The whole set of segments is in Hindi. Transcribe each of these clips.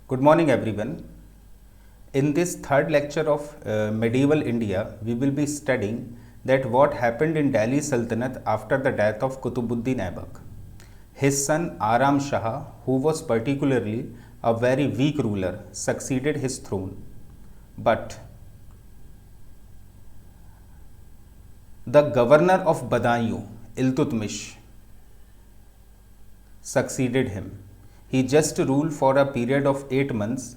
Good morning, everyone. In this third lecture of medieval India, we will be studying that what happened in Delhi Sultanate after the death of Qutbuddin Aibak. His son Aram Shah, who was particularly a very weak ruler, succeeded his throne. But the governor of Badaयूं, Iltutmish, succeeded him. He just ruled for a period of 8 months,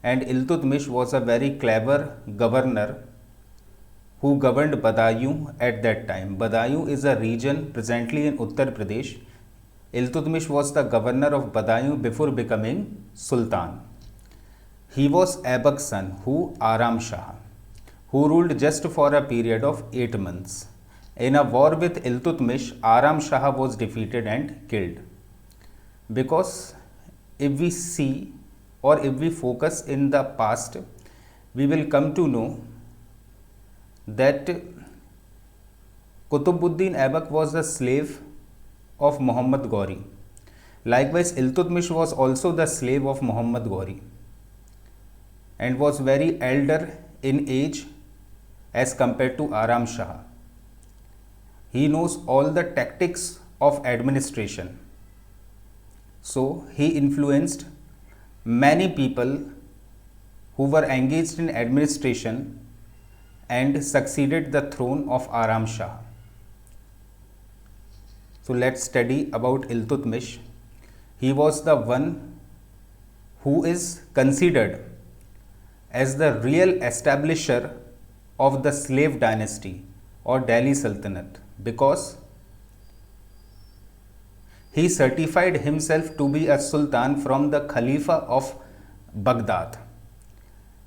and Iltutmish was a very clever governor who governed Badaयूं at that time. Badaयूं is a region presently in Uttar Pradesh. Iltutmish was the governor of Badaयूं before becoming Sultan. He was Aibak's son, Aram Shah, who ruled just for a period of 8 months. In a war with Iltutmish, Aram Shah was defeated and killed. Because if we see or if we focus in the past, we will come to know that Qutbuddin Aibak was a slave of Muhammad Ghori. Likewise, Iltutmish was also the slave of Muhammad Ghori and was very elder in age as compared to Aram Shah. He knows all the tactics of administration. So he influenced many people who were engaged in administration and succeeded the throne of Aram Shah. So let's study about Iltutmish. He was the one who is considered as the real establisher of the slave dynasty or Delhi Sultanate because he certified himself to be a sultan from the Khalifa of Baghdad.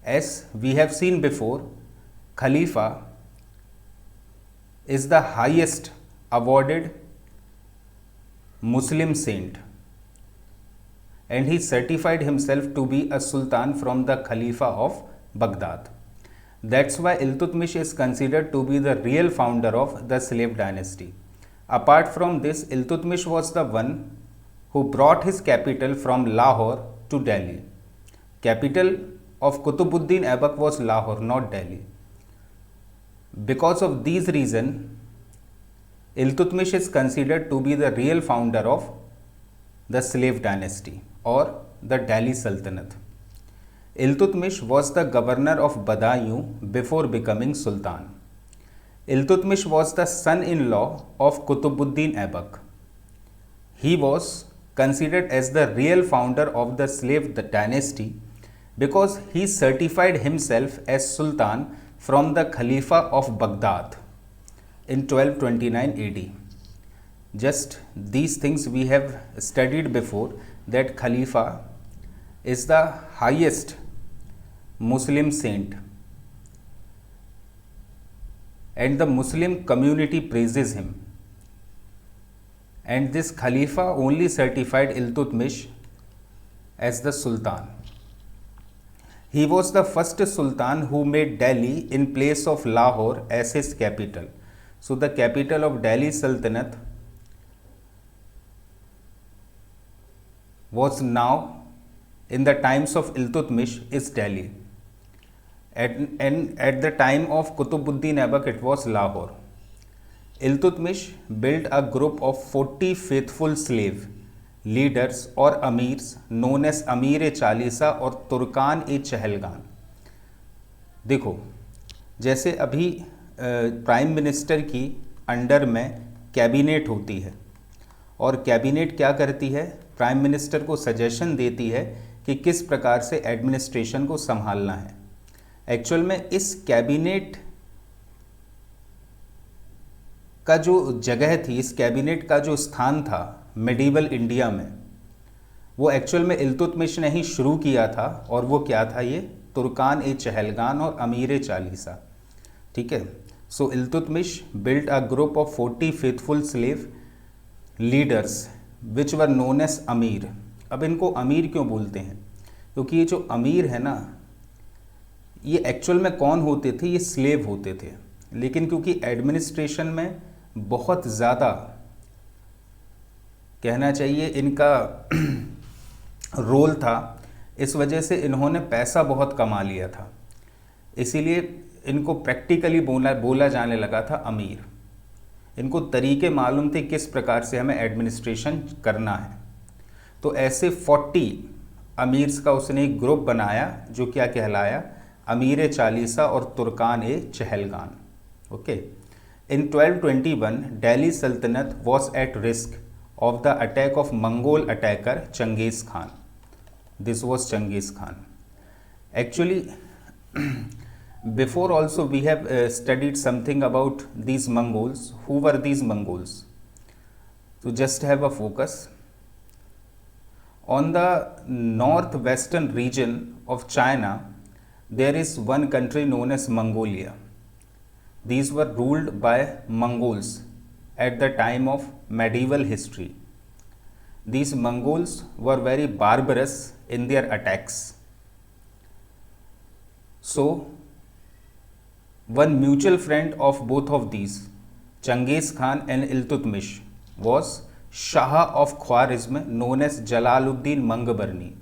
As we have seen before, Khalifa is the highest awarded Muslim saint, and he certified himself to be a sultan from the Khalifa of Baghdad. That's why Iltutmish is considered to be the real founder of the slave dynasty. Apart from this, Iltutmish was the one who brought his capital from Lahore to Delhi. Capital of Qutbuddin Aibak was Lahore, not Delhi. Because of these reasons, Iltutmish is considered to be the real founder of the slave dynasty or the Delhi Sultanate. Iltutmish was the governor of Badaयूं before becoming Sultan. Iltutmish was the son-in-law of Qutbuddin Aibak. He was considered as the real founder of the slave dynasty because he certified himself as Sultan from the Khalifa of Baghdad in 1229 AD. Just these things we have studied before, that Khalifa is the highest Muslim saint and the Muslim community praises him. And this Khalifa only certified Iltutmish as the Sultan. He was the first Sultan who made Delhi in place of Lahore as his capital. So the capital of Delhi Sultanate was now, in the times of Iltutmish, is Delhi. And at the time of Qutbuddin Aibak, it was Lahore. Iltutmish built a group of 40 faithful slave leaders or amirs known as Amir-e-Chalisa और तुर्कान-e-चहलगान. देखो, जैसे अभी प्राइम मिनिस्टर की अंडर में कैबिनेट होती है और कैबिनेट क्या करती है, प्राइम मिनिस्टर को सजेशन देती है कि किस प्रकार से एडमिनिस्ट्रेशन को संभालना है. एक्चुअल में इस कैबिनेट का जो जगह थी, इस कैबिनेट का जो स्थान था मेडिवल इंडिया में, वो एक्चुअल में इल्तुतमिश ने ही शुरू किया था. और वो क्या था, ये तुर्कान-ए-चहलगान और अमीर-ए-चालीसा. ठीक है. So Iltutmish built a group of 40 faithful slave leaders which were known as Amir. अब इनको अमीर क्यों बोलते हैं, क्योंकि ये जो अमीर है ना, ये एक्चुअल में कौन होते थे, ये स्लेव होते थे. लेकिन क्योंकि एडमिनिस्ट्रेशन में बहुत ज़्यादा, कहना चाहिए, इनका रोल था, इस वजह से इन्होंने पैसा बहुत कमा लिया था, इसीलिए इनको प्रैक्टिकली बोला जाने लगा था अमीर। इनको तरीके मालूम थे किस प्रकार से हमें एडमिनिस्ट्रेशन करना है। तो ऐसे 40 अमीर्स का उसने एक ग्रुप बनाया जो क्या कहलाया, अमीर चालीसा और Turkan e Chahalgan. Okay, in 1221 Delhi Sultanat was at risk of the attack of Mongol attacker Changez Khan. This was Changez Khan. Actually before also we have studied something about these Mongols. Who were these Mongols? So just have a focus on the northwestern region of China. There is one country known as Mongolia. These were ruled by Mongols at the time of medieval history. These Mongols were very barbarous in their attacks. So one mutual friend of both of these, Genghis Khan and Iltutmish, was Shah of Khwarizm known as Jalaluddin Mangbarni.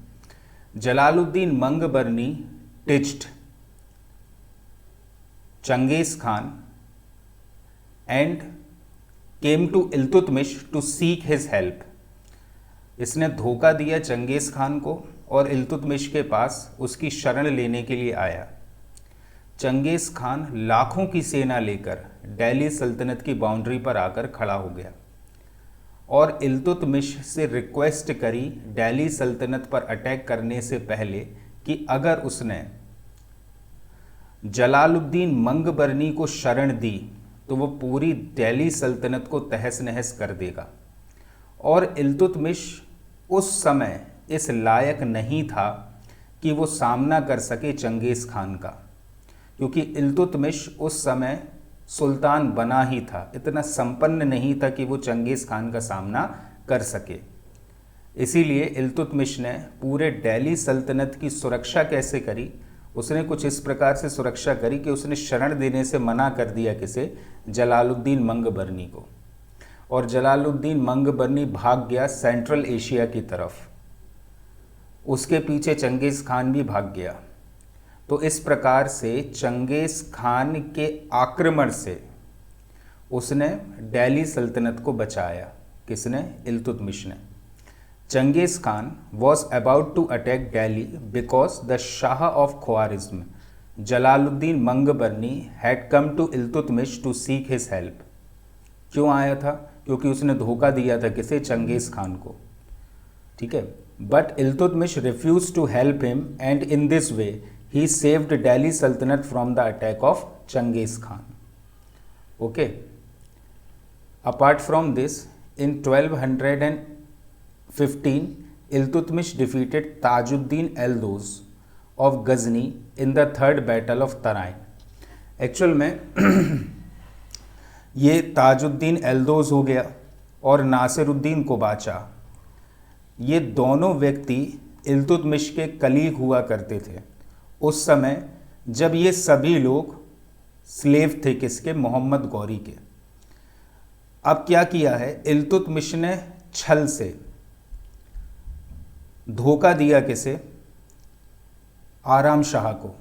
Jalaluddin Mangbarni ditched Genghis Khan and came to Iltutmish to seek his help. इसने धोखा दिया चंगेज़ खान को और इल्तुतमिश के पास उसकी शरण लेने के लिए आया। चंगेज़ खान लाखों की सेना लेकर दिल्ली सल्तनत की बाउंड्री पर आकर खड़ा हो गया और इल्तुतमिश से रिक्वेस्ट करी दिल्ली सल्तनत पर अटैक करने से पहले कि अगर उसने जलालुद्दीन मंगबरनी को शरण दी तो वो पूरी दिल्ली सल्तनत को तहस नहस कर देगा। और इल्तुतमिश उस समय इस लायक नहीं था कि वो सामना कर सके चंगेज़ खान का, क्योंकि इल्तुतमिश उस समय सुल्तान बना ही था, इतना संपन्न नहीं था कि वो चंगेज़ खान का सामना कर सके। इसीलिए इल्तुतमिश ने पूरे दिल्ली सल्तनत की सुरक्षा कैसे करी, उसने कुछ इस प्रकार से सुरक्षा करी कि उसने शरण देने से मना कर दिया किसे, जलालुद्दीन मंगबरनी को। और जलालुद्दीन मंगबरनी भाग गया सेंट्रल एशिया की तरफ, उसके पीछे चंगेज़ खान भी भाग गया। तो इस प्रकार से चंगेज़ खान के आक्रमण से उसने दिल्ली सल्तनत को बचाया। किसने? इल्तुतमिश ने। Changez Khan was about to attack Delhi because the Shah of Khwarizm Jalaluddin Mangbarni had come to Iltutmish to seek his help. क्यों आया था? क्योंकि उसने धोखा दिया था किसे? चंगेज़ खान को। ठीक है, but Iltutmish refuse to help him and in this way he saved Delhi Sultanate from the attack of Genghis Khan. Okay. Apart from this, in 1215, Iltutmish defeated Tajuddin Eldoz of Ghazni in the third battle of Tarain. Actual में ये ताजुद्दीन एल्दोज़ हो गया और नासिरुद्दीन कोबाचा, ये दोनों व्यक्ति इल्तुतमिश के कलीग हुआ करते थे उस समय जब ये सभी लोग स्लेव थे किसके? मोहम्मद गौरी के। अब क्या किया है इल्तुतमिश ने? छल से धोखा दिया किसे? आराम शाह को।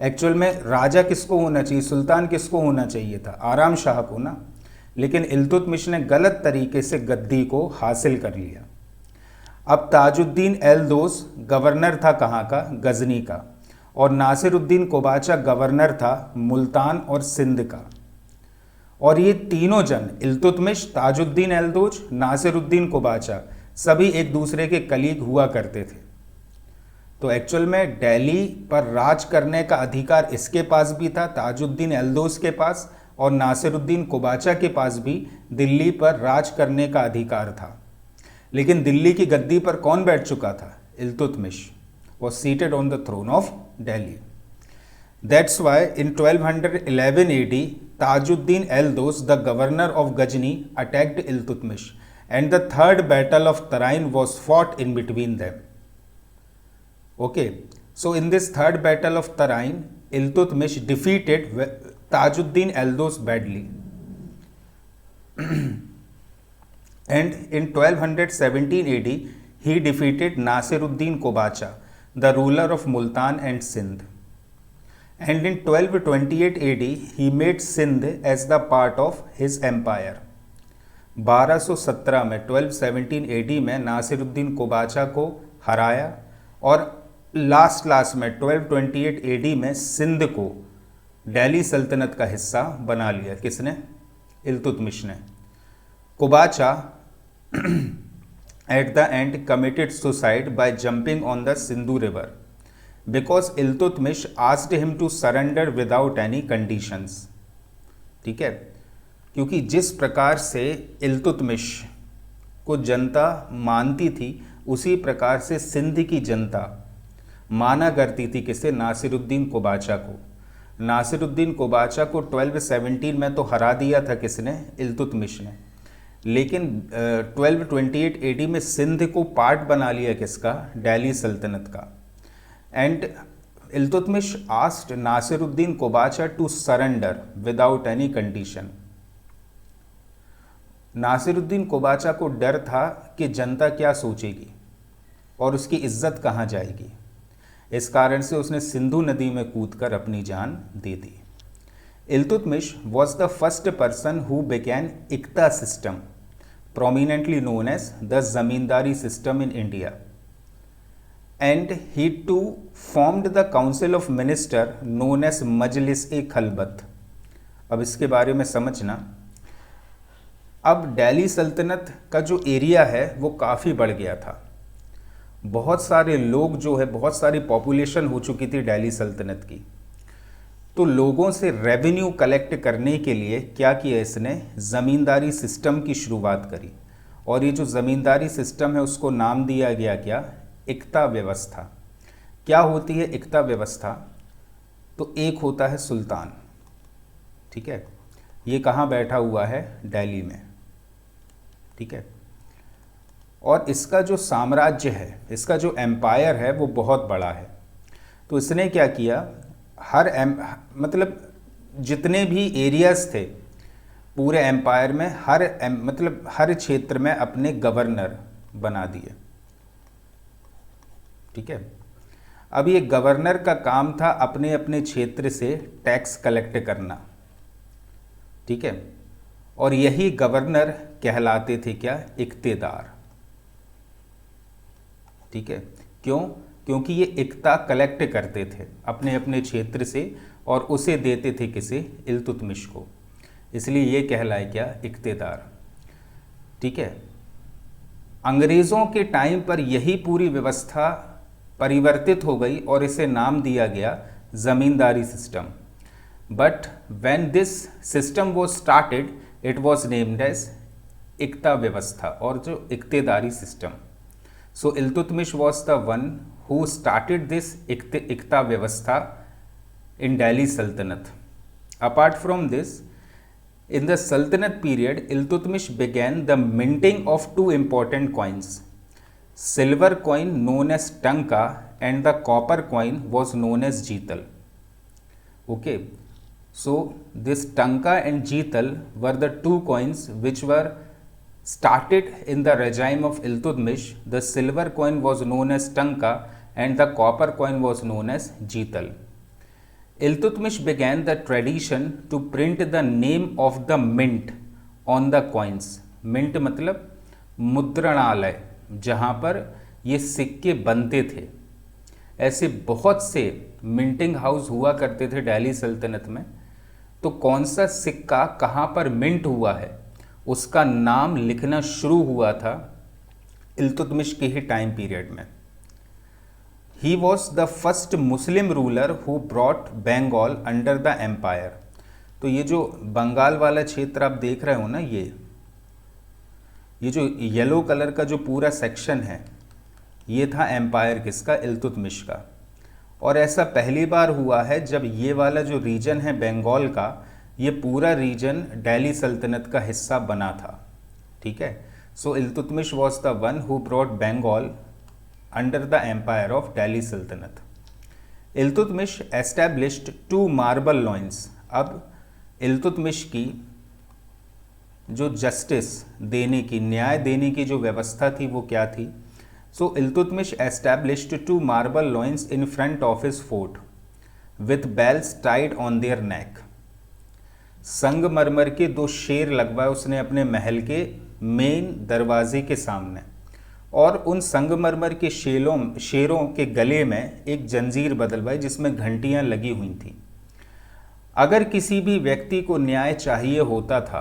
एक्चुअल में राजा किसको होना चाहिए, सुल्तान किसको होना चाहिए था? आराम शाह को ना। लेकिन इल्तुतमिश ने गलत तरीके से गद्दी को हासिल कर लिया। अब ताजुद्दीन एल्दोज़ गवर्नर था कहाँ का? गजनी का। और नासिरुद्दीन कोबाचा गवर्नर था मुल्तान और सिंध का। और ये तीनों जन इल्तुतमिश, ताजुद्दीन एल्दोज, नासिरुद्दीन कोबाचा सभी एक दूसरे के कलीग हुआ करते थे। तो एक्चुअल में दिल्ली पर राज करने का अधिकार इसके पास भी था, ताजुद्दीन एल्दोज के पास, और नासिरुद्दीन कोबाचा के पास भी दिल्ली पर राज करने का अधिकार था। लेकिन दिल्ली की गद्दी पर कौन बैठ चुका था? Iltutmish was seated on the throne of Delhi. That's why in 1211 AD, Tajuddin Eldoz, the governor of Ghazni, attacked Iltutmish, and the third battle of Tarain was fought in between them. Okay, so in this third battle of Tarain, Iltutmish defeated Tajuddin Eldoz badly. And in 1217 AD, he defeated Nasiruddin Kobacha. the ruler of Multan and Sindh. And in 1228 AD, he made Sindh as the part of his empire. 1217 में 1217 AD में नासिरुद्दीन कोबाचा को हराया और लास्ट में 1228 AD में सिंध को दिल्ली सल्तनत का हिस्सा बना लिया। किसने? इल्तुतमिश ने। कोबाचा at the end committed suicide by jumping on the Sindhu river because Iltutmish asked him to surrender without any conditions। ठीक है, क्योंकि जिस प्रकार से इल्तुतमिश को जनता मानती थी उसी प्रकार से सिंध की जनता माना करती थी। किसे? नासिरुद्दीन कोबाचा को। नासिरुद्दीन कोबाचा को 1217 में तो हरा दिया था किसने? इल्तुतमिश ने। लेकिन 1228 AD में सिंध को पार्ट बना लिया किसका? दिल्ली सल्तनत का। And Iltutmish asked Nasiruddin Qabacha to surrender without any condition. Nasiruddin Qabacha को डर था कि जनता क्या सोचेगी और उसकी इज्जत कहाँ जाएगी। इस कारण से उसने सिंधु नदी में कूदकर अपनी जान दे दी। Iltutmish was the first person who began Ikta system, prominently known as the Zamindari system in India. And he too formed the council of minister known as Majlis-e-Khalbat। अब इसके बारे में समझना। अब दिल्ली सल्तनत का जो एरिया है वो काफ़ी बढ़ गया था। बहुत सारे लोग जो है, बहुत सारी पॉपुलेशन हो चुकी थी दिल्ली सल्तनत की। तो लोगों से रेवेन्यू कलेक्ट करने के लिए क्या किया इसने? ज़मींदारी सिस्टम की शुरुआत करी। और ये जो ज़मींदारी सिस्टम है उसको नाम दिया गया क्या? इक्ता व्यवस्था। क्या होती है इक्ता व्यवस्था? तो एक होता है सुल्तान, ठीक है, ये कहाँ बैठा हुआ है? दिल्ली में, ठीक है। और इसका जो साम्राज्य है, इसका जो एम्पायर है वो बहुत बड़ा है। तो इसने क्या किया? मतलब जितने भी एरियाज थे पूरे एम्पायर में, हर क्षेत्र में अपने गवर्नर बना दिए, ठीक है। अब ये गवर्नर का काम था अपने अपने क्षेत्र से टैक्स कलेक्ट करना, ठीक है। और यही गवर्नर कहलाते थे क्या? इक्तेदार, ठीक है। क्यों? क्योंकि ये इक्ता कलेक्ट करते थे अपने अपने क्षेत्र से और उसे देते थे किसे? इल्तुतमिश को। इसलिए ये कहलाए क्या? इक्तेदार, ठीक है। अंग्रेज़ों के टाइम पर यही पूरी व्यवस्था परिवर्तित हो गई और इसे नाम दिया गया zamindari system. But when this system was started it was named as iqta vyavastha और जो iqtedari system. So Iltutmish was the one who started this Ikta Vyavastha in Delhi Sultanate. Apart from this, in the Sultanate period, Iltutmish began the minting of two important coins. Silver coin known as Tanka and the copper coin was known as Jeetal. Okay, so this Tanka and Jeetal were the two coins which were started in the regime of Iltutmish. The silver coin was known as Tanka and the copper coin was known as Jeetal. Iltutmish began the tradition to print the name of the mint on the coins. Mint मतलब मुद्रणालय, जहाँ पर ये सिक्के बनते थे। ऐसे बहुत से मिंटिंग हाउस हुआ करते थे दिल्ली सल्तनत में। तो कौन सा सिक्का कहाँ पर मिंट हुआ है उसका नाम लिखना शुरू हुआ था इल्तुतमिश के ही टाइम पीरियड में। He was the first Muslim ruler who brought Bengal under the empire। तो ये जो बंगाल वाला क्षेत्र आप देख रहे हो ना, ये जो येलो कलर का जो पूरा सेक्शन है ये था एम्पायर किसका? इल्तुतमिश का। और ऐसा पहली बार हुआ है जब ये वाला जो रीजन है बंगाल का, ये पूरा रीजन दिल्ली सल्तनत का हिस्सा बना था, ठीक है। So Iltutmish was the one who brought Bengal under the empire of Delhi Sultanate. Iltutmish established two marble loins। अब इल्तुतमिश की जो जस्टिस देने की, न्याय देने की जो व्यवस्था थी वो क्या थी? So Iltutmish established two marble loins in front of his fort with bells tied on their neck. संगमरमर के दो शेर लगवाए उसने अपने महल के मेन दरवाजे के सामने, और उन संगमरमर के शेरों के गले में एक जंजीर बदलवाई जिसमें घंटियां लगी हुई थीं। अगर किसी भी व्यक्ति को न्याय चाहिए होता था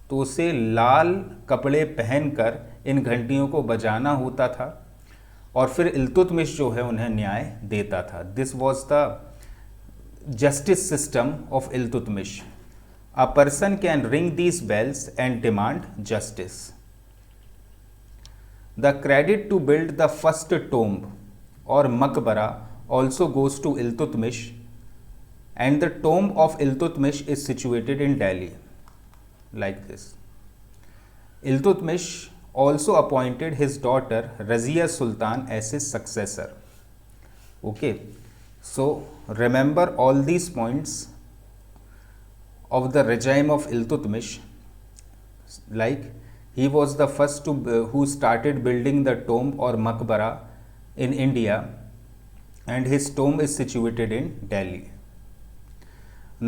तो उसे लाल कपड़े पहनकर इन घंटियों को बजाना होता था और फिर इल्तुतमिश जो है उन्हें न्याय देता था। This was the justice system of Iltutmish. A person can ring these bells and demand justice. The credit to build the first tomb और maqbara also goes to Iltutmish, and the tomb of Iltutmish is situated in Delhi like this. Iltutmish also appointed his daughter Razia Sultan as his successor. Okay, so remember all these points of the regime of Iltutmish. Like he was the first to who started building the tomb or maqbara in India, and his tomb is situated in Delhi.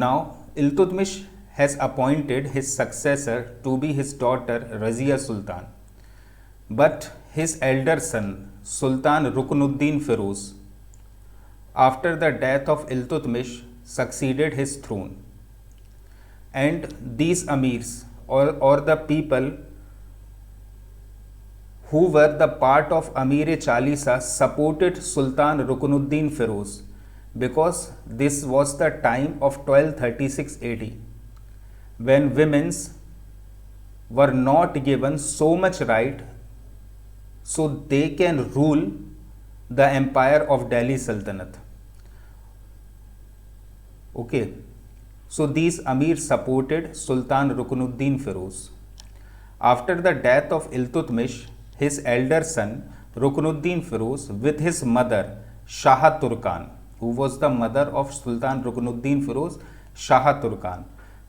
Now Iltutmish has appointed his successor to be his daughter Razia Sultan, but his elder son Sultan Ruknuddin Firuz, after the death of Iltutmish, succeeded his throne, and these amirs or the people who were the part of Amir-e-Chalisa supported Sultan Ruknuddin Firuz, because this was the time of 1236 AD, when women were not given so much right so they can rule the empire of Delhi Sultanate. Okay, so these Amirs supported Sultan Ruknuddin Firuz. After the death of Iltutmish, his elder son Ruknuddin Firuz with his mother Shah Turkan, who was the mother of Sultan Ruknuddin Firuz, Shah Turkan,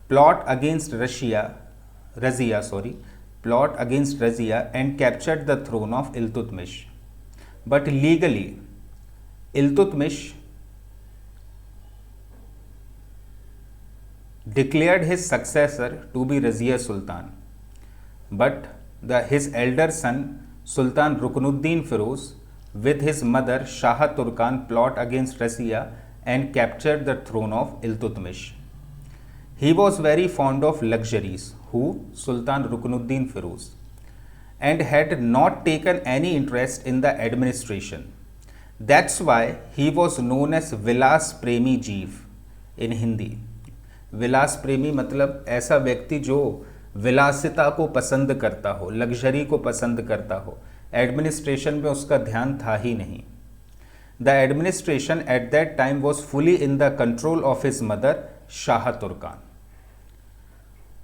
plot against Razia and captured the throne of Iltutmish. But legally, Iltutmish declared his successor to be Razia Sultan, but his elder son Sultan Ruknuddin Firuz with his mother Shah Turkan plot against Razia and captured the throne of Iltutmish. He was very fond of luxuries, who Sultan Ruknuddin Firuz, and had not taken any interest in the administration. That's why he was known as Vilas Premi Jeev in Hindi. विलास प्रेमी मतलब ऐसा व्यक्ति जो विलासिता को पसंद करता हो, लग्जरी को पसंद करता हो। एडमिनिस्ट्रेशन में उसका ध्यान था ही नहीं। The administration at that time was fully in the control of his mother Shah Turkan.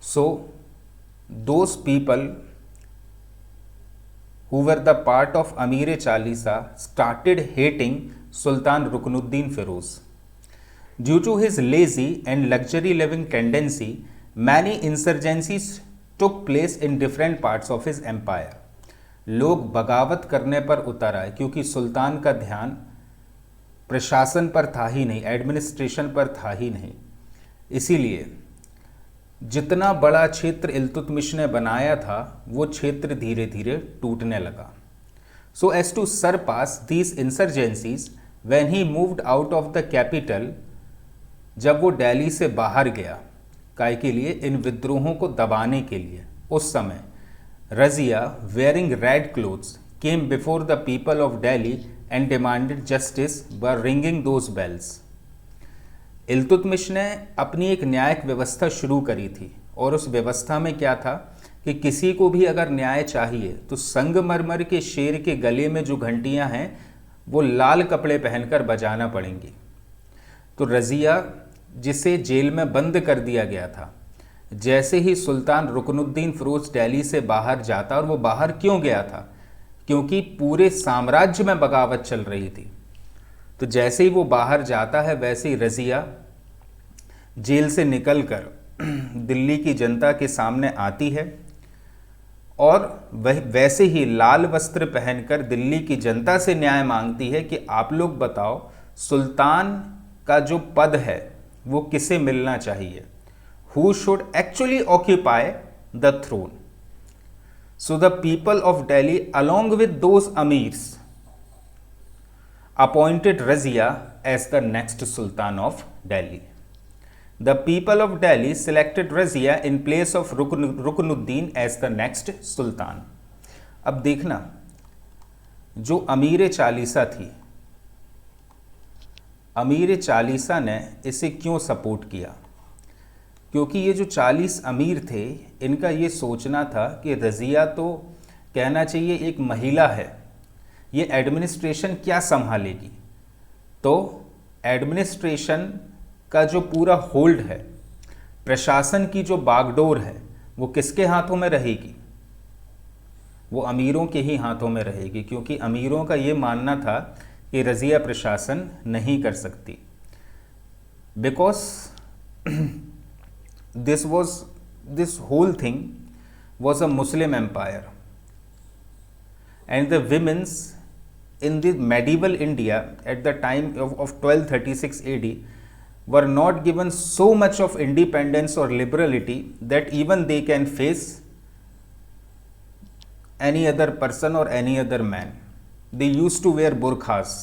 So those people who were the part of Amir-e-Chalisa started hating Sultan Ruknuddin Firuz. Due to his lazy and luxury living tendency, many insurgencies took place in different parts of his empire. लोग बगावत करने पर उतर आए क्योंकि सुल्तान का ध्यान प्रशासन पर था ही नहीं, एडमिनिस्ट्रेशन पर था ही नहीं। इसीलिए जितना बड़ा क्षेत्र इल्तुतमिश ने बनाया था वो क्षेत्र धीरे धीरे टूटने लगा। So as to surpass these insurgencies when he moved out of the capital, जब वो दिल्ली से बाहर गया, काय के लिए? इन विद्रोहों को दबाने के लिए। उस समय Razia wearing red clothes came before the people of Delhi and demanded justice by ringing those bells. Iltutmish ने अपनी एक न्यायिक व्यवस्था शुरू करी थी और उस व्यवस्था में क्या था कि किसी को भी अगर न्याय चाहिए तो संगमरमर के शेर के गले में जो घंटियां हैं वो लाल कपड़े पहनकर बजाना पड़ेंगी। तो रजिया, जिसे जेल में बंद कर दिया गया था, जैसे ही सुल्तान रुकनुद्दीन फिरोज दिल्ली से बाहर जाता, और वो बाहर क्यों गया था? क्योंकि पूरे साम्राज्य में बगावत चल रही थी। तो जैसे ही वो बाहर जाता है वैसे ही रजिया जेल से निकलकर दिल्ली की जनता के सामने आती है और वह वैसे ही लाल वस्त्र पहनकर दिल्ली की जनता से न्याय मांगती है कि आप लोग बताओ सुल्तान का जो पद है वो किसे मिलना चाहिए, who should actually occupy the throne. So the people of Delhi along with those amirs appointed Razia as the next Sultan of Delhi. The people of Delhi selected Razia in place of Ruknuddin as the next Sultan. अब देखना, जो अमीर चालीसा थी, अमीर चालीसा ने इसे क्यों सपोर्ट किया? क्योंकि ये जो 40 अमीर थे, इनका ये सोचना था कि रज़िया तो कहना चाहिए एक महिला है, ये एडमिनिस्ट्रेशन क्या संभालेगी। तो एडमिनिस्ट्रेशन का जो पूरा होल्ड है, प्रशासन की जो बागडोर है, वो किसके हाथों में रहेगी? वो अमीरों के ही हाथों में रहेगी, क्योंकि अमीरों का ये मानना था कि रज़िया प्रशासन नहीं कर सकती, because this whole thing was a Muslim empire and the women's in the medieval India at the time of 1236 AD were not given so much of independence or liberality that even they can face any other person or any other man. They used to wear burqas.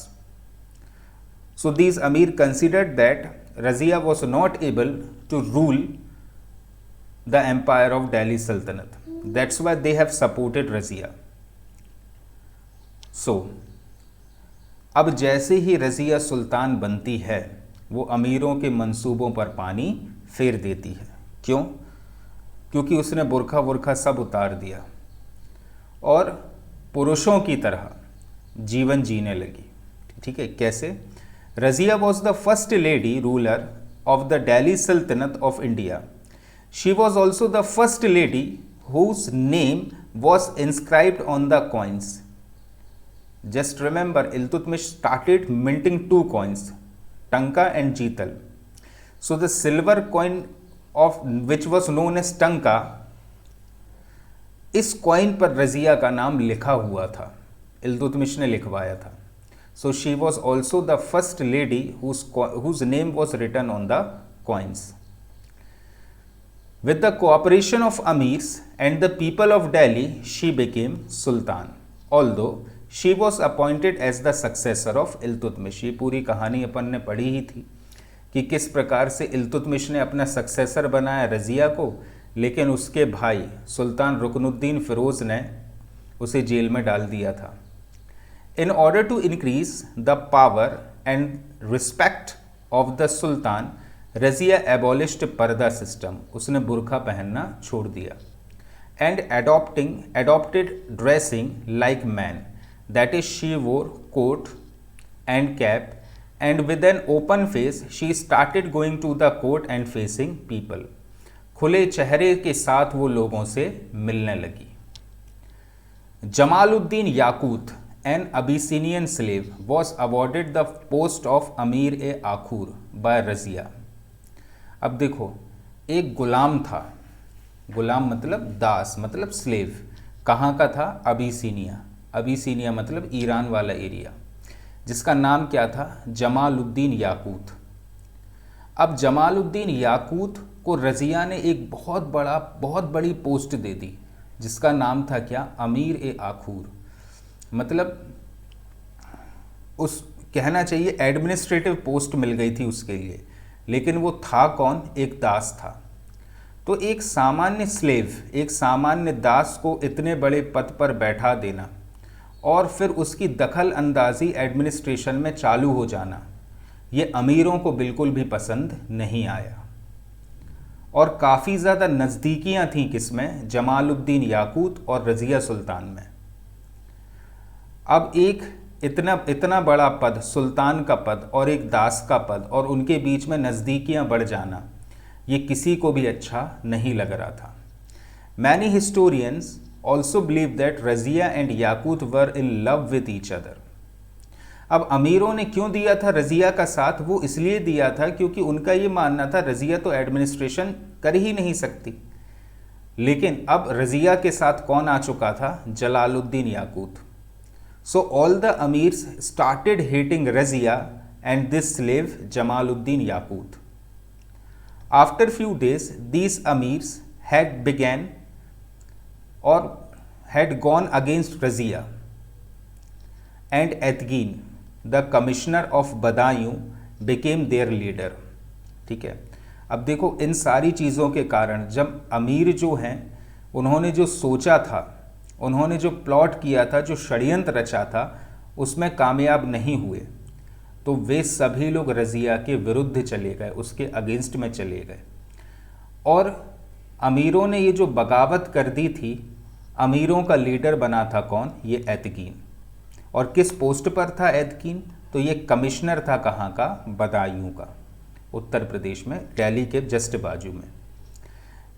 So these Amir considered that Razia was not able to rule the empire of Delhi Sultanate. That's why they have supported Razia. अब जैसे ही रज़िया सुल्तान बनती है, वो अमीरों के मंसूबों पर पानी फेर देती है। क्यों? क्योंकि उसने बुरखा वुरखा सब उतार दिया और पुरुषों की तरह जीवन जीने लगी। ठीक है, कैसे? Razia was the first lady ruler of the Delhi Sultanat of India. She was also the first lady whose name was inscribed on the coins. Just remember, Iltutmish started minting 2 coins, Tanka and Jeetal. So the silver coin of which was known as Tanka, इस कॉइन पर रज़िया का नाम लिखा हुआ था, इल्तुतमिश ने लिखवाया था। So she was also the first lady whose name was written on the coins. With the cooperation of Amirs and the people of Delhi, she became Sultan. Although she was appointed as the successor of Iltutmish. ये पूरी कहानी अपन ने पढ़ी ही थी कि किस प्रकार से इल्तुतमिश ने अपना सक्सेसर बनाया रज़िया को, लेकिन उसके भाई सुल्तान रुकनुद्दीन फ़िरोज़ ने उसे जेल में डाल दिया था। In order to increase the power and respect of the sultan, Razia abolished purdah system. उसने बुरखा पहनना छोड़ दिया। And adopted dressing like man. That is, she wore coat and cap, and with an open face she started going to the court and facing people. खुले चेहरे के साथ वो लोगों से मिलने लगी। जमालुद्दीन याकूत, an Abyssinian slave, was awarded the post of Amir-e-Akhur by Razia. अब देखो, एक गुलाम था, गुलाम मतलब दास, मतलब स्लेव। कहाँ का था? अबिसिनिया। अबिसिनिया मतलब ईरान वाला एरिया, जिसका नाम क्या था? जमालुद्दीन याकूत। अब जमालुद्दीन याकूत को रज़िया ने एक बहुत बड़ी पोस्ट दे दी, जिसका नाम था क्या? अमीर-ए-आखूर। मतलब उस कहना चाहिए एडमिनिस्ट्रेटिव पोस्ट मिल गई थी उसके लिए, लेकिन वो था कौन? एक दास था। तो एक सामान्य स्लेव, एक सामान्य दास को इतने बड़े पद पर बैठा देना और फिर उसकी दखल अंदाजी एडमिनिस्ट्रेशन में चालू हो जाना, ये अमीरों को बिल्कुल भी पसंद नहीं आया। और काफ़ी ज़्यादा नज़दीकियाँ थीं किसमें? जमालुद्दीन याकूत और रज़िया सुल्तान में। अब एक इतना बड़ा पद, सुल्तान का पद और एक दास का पद, और उनके बीच में नज़दीकियाँ बढ़ जाना, ये किसी को भी अच्छा नहीं लग रहा था। Many historians also believe that Razia and Yaqut were in love with each other. अब अमीरों ने क्यों दिया था रज़िया का साथ? वो इसलिए दिया था क्योंकि उनका ये मानना था रज़िया तो एडमिनिस्ट्रेशन कर ही नहीं सकती, लेकिन अब रज़िया के साथ कौन आ चुका था? Jalaluddin Yakut. So all the amirs started hating Razia and this slave Jamaluddin Yakut. After few days these amirs had began or had gone against Razia and Edgin, the commissioner of Badaयूं, became their leader। ठीक है, अब देखो इन सारी चीज़ों के कारण जब अमीर जो हैं उन्होंने जो सोचा था, उन्होंने जो प्लॉट किया था, जो षड्यंत्र रचा था, उसमें कामयाब नहीं हुए, तो वे सभी लोग रज़िया के विरुद्ध चले गए, उसके अगेंस्ट में चले गए। और अमीरों ने ये जो बगावत कर दी थी, अमीरों का लीडर बना था कौन? ये एतकीन। और किस पोस्ट पर था एतकीन? तो ये कमिश्नर था कहाँ का? बदायूं का, उत्तर प्रदेश में, दिल्ली के जस्ट बाजू में।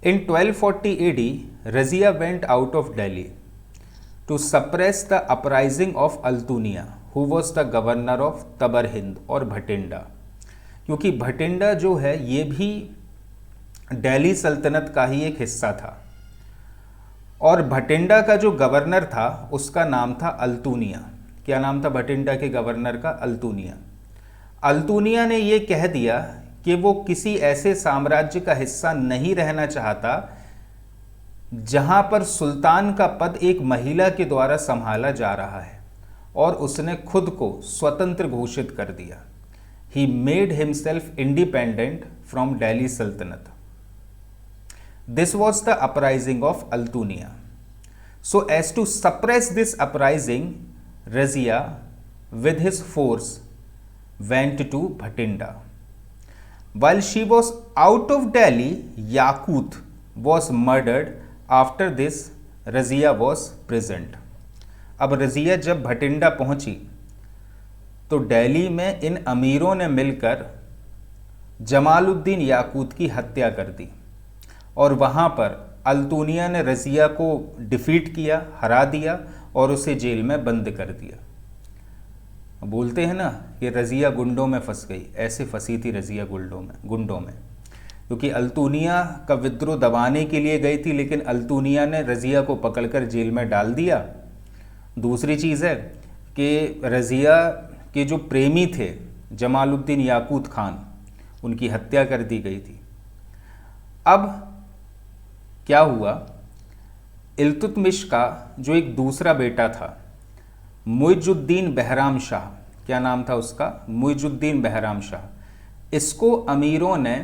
In 1240 AD Razia went out of Delhi to suppress the uprising of Altunia who was the governor of Tabarhind और भटिंडा। क्योंकि भटिंडा जो है ये भी दिल्ली सल्तनत का ही एक हिस्सा था, और भटिंडा का जो गवर्नर था उसका नाम था अल्तुनिया। क्या नाम था भटिंडा के गवर्नर का? अल्तुनिया। अल्तुनिया ने ये कह दिया कि वो किसी ऐसे साम्राज्य का हिस्सा नहीं रहना चाहता जहां पर सुल्तान का पद एक महिला के द्वारा संभाला जा रहा है, और उसने खुद को स्वतंत्र घोषित कर दिया। He made himself independent from Delhi सल्तनत। This was the uprising of Altunia. So as to suppress this uprising, Razia with his force went to Bhatinda. While she was out of Delhi, Yakut was murdered. After this, Razia was present. अब रज़िया जब भटिंडा पहुंची तो दिल्ली में इन अमीरों ने मिलकर जमालुद्दीन याकूत की हत्या कर दी, और वहाँ पर अल्तुनिया ने रज़िया को डिफीट किया, हरा दिया और उसे जेल में बंद कर दिया। बोलते हैं ना कि रज़िया गुंडों में फंस गई, ऐसे फंसी थी रज़िया गुंडों में, क्योंकि अल्तुनिया का विद्रोह दबाने के लिए गई थी, लेकिन अल्तुनिया ने रज़िया को पकड़कर जेल में डाल दिया। दूसरी चीज़ है कि रज़िया के जो प्रेमी थे जमालुद्दीन याकूत खान, उनकी हत्या कर दी गई थी। अब क्या हुआ? इल्तुतमिश का जो एक दूसरा बेटा था मुइजुद्दीन बहराम शाह, क्या नाम था उसका? मुइजुद्दीन बहराम शाह। इसको अमीरों ने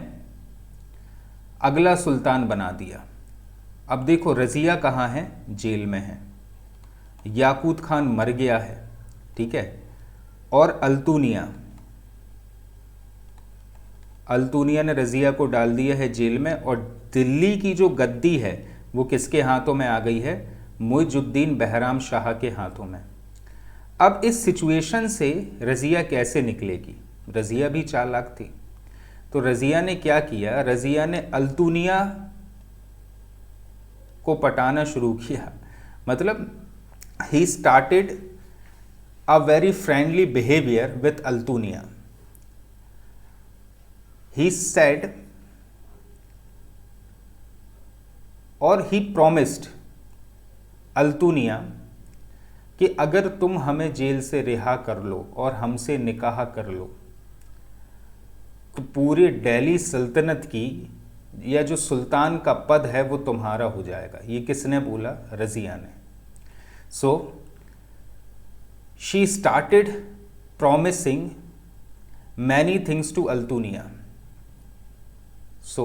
अगला सुल्तान बना दिया। अब देखो रज़िया कहाँ है? जेल में है, याकूत खान मर गया है, ठीक है, और अल्तुनिया ने रज़िया को डाल दिया है जेल में, और दिल्ली की जो गद्दी है वो किसके हाथों में आ गई है? मुइजुद्दीन बहराम शाह के हाथों में। अब इस सिचुएशन से रज़िया कैसे निकलेगी? रज़िया भी चालाक थी, तो रज़िया ने क्या किया? रज़िया ने अल्तुनिया को पटाना शुरू किया। मतलब he started a very friendly behaviour with Altunia. He said और ही promised अल्तुनिया कि अगर तुम हमें जेल से रिहा कर लो और हमसे निकाह कर लो तो पूरे दिल्ली सल्तनत की या जो सुल्तान का पद है वो तुम्हारा हो जाएगा। ये किसने बोला? रज़िया ने। So she started promising many things to Altunia. So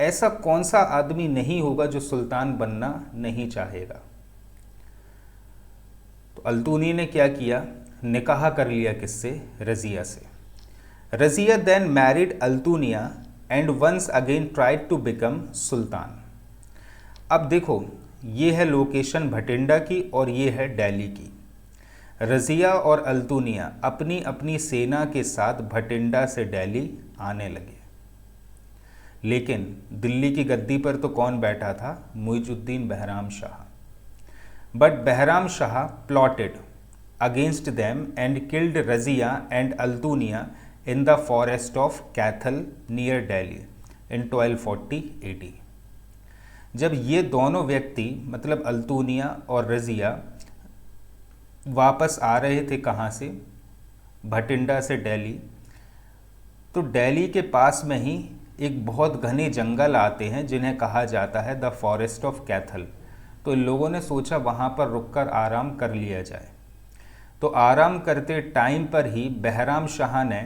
ऐसा कौन सा आदमी नहीं होगा जो सुल्तान बनना नहीं चाहेगा। तो अल्तुनी ने क्या किया? निकाह कर लिया किससे? रज़िया से। Razia then married Altunia and once again tried to become sultan. अब देखो ये है लोकेशन भटिंडा की और ये है दिल्ली की। रज़िया और अल्तुनिया अपनी अपनी सेना के साथ भटिंडा से दिल्ली आने लगे, लेकिन दिल्ली की गद्दी पर तो कौन बैठा था? Muizuddin Bahram Shah. But Bahram Shah plotted against them and killed Razia and Altunia in the forest of Kaithal near Delhi. in 1240 AD। जब ये दोनों व्यक्ति मतलब अल्तुनिया और रज़िया वापस आ रहे थे कहाँ से, भटिंडा से दिल्ली, तो दिल्ली के पास में ही एक बहुत घने जंगल आते हैं जिन्हें कहा जाता है द फॉरेस्ट ऑफ कैथल। तो इन लोगों ने सोचा वहाँ पर रुककर आराम कर लिया जाए। तो आराम करते टाइम पर ही बहराम शाह ने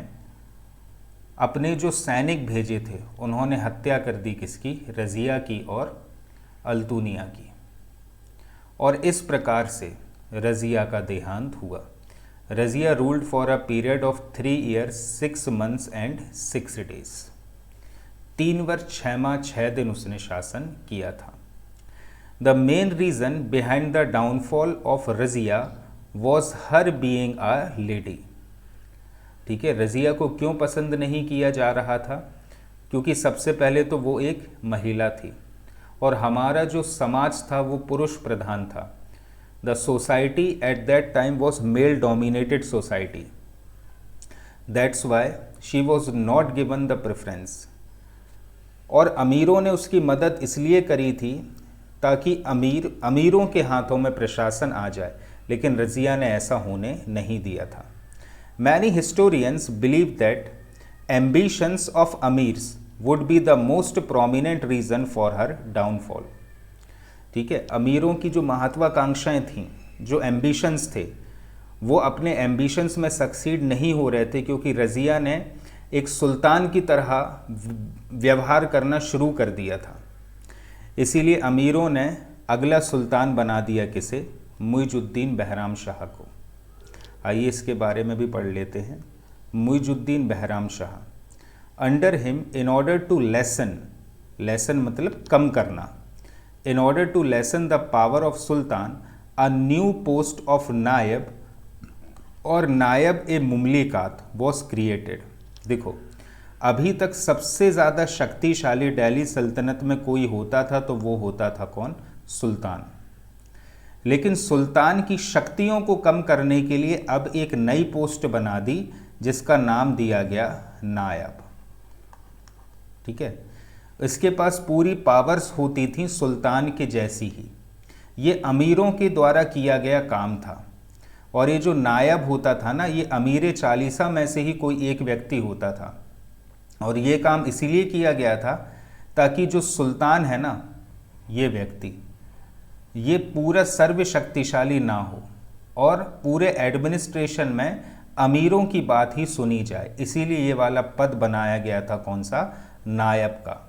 अपने जो सैनिक भेजे थे उन्होंने हत्या कर दी, किसकी, रज़िया की और अल्तुनिया की। और इस प्रकार से रज़िया का देहांत हुआ। Razia ruled for a period of 3 years 6 months and 6 days। 3 वर्ष 6 माह 6 दिन उसने शासन किया था। The main reason behind the downfall of Razia was her being a lady. ठीक है, रज़िया को क्यों पसंद नहीं किया जा रहा था? क्योंकि सबसे पहले तो वो एक महिला थी और हमारा जो समाज था वो पुरुष प्रधान था। The society at that time was male dominated society. That's why she was not given the preference। और अमीरों ने उसकी मदद इसलिए करी थी ताकि अमीरों के हाथों में प्रशासन आ जाए, लेकिन रज़िया ने ऐसा होने नहीं दिया था। Many historians believe that ambitions of amirs would be the most prominent reason for her downfall। ठीक है, अमीरों की जो महत्वाकांक्षाएं थीं, जो एम्बिशंस थे, वो अपने एम्बिशंस में सक्सीड नहीं हो रहे थे क्योंकि रज़िया ने एक सुल्तान की तरह व्यवहार करना शुरू कर दिया था। इसीलिए अमीरों ने अगला सुल्तान बना दिया किसे, मुइजुद्दीन बहराम शाह को। आइए इसके बारे में भी पढ़ लेते हैं। Muizuddin Bahram Shah, under him in order to lessen मतलब कम करना, in order to lessen the power of Sultan, a new post of नायब और नायब ए मुमलिकात was created। देखो, अभी तक सबसे ज़्यादा शक्तिशाली दिल्ली सल्तनत में कोई होता था तो वो होता था कौन, सुल्तान। लेकिन सुल्तान की शक्तियों को कम करने के लिए अब एक नई पोस्ट बना दी जिसका नाम दिया गया नायब। ठीक है, इसके पास पूरी पावर्स होती थी सुल्तान के जैसी ही। ये अमीरों के द्वारा किया गया काम था और ये जो नायब होता था ना, ये अमीर चालीसा में से ही कोई एक व्यक्ति होता था। और ये काम इसीलिए किया गया था ताकि जो सुल्तान है ना, ये व्यक्ति, ये पूरा सर्वशक्तिशाली ना हो और पूरे एडमिनिस्ट्रेशन में अमीरों की बात ही सुनी जाए। इसीलिए ये वाला पद बनाया गया था, कौन सा, नायब का।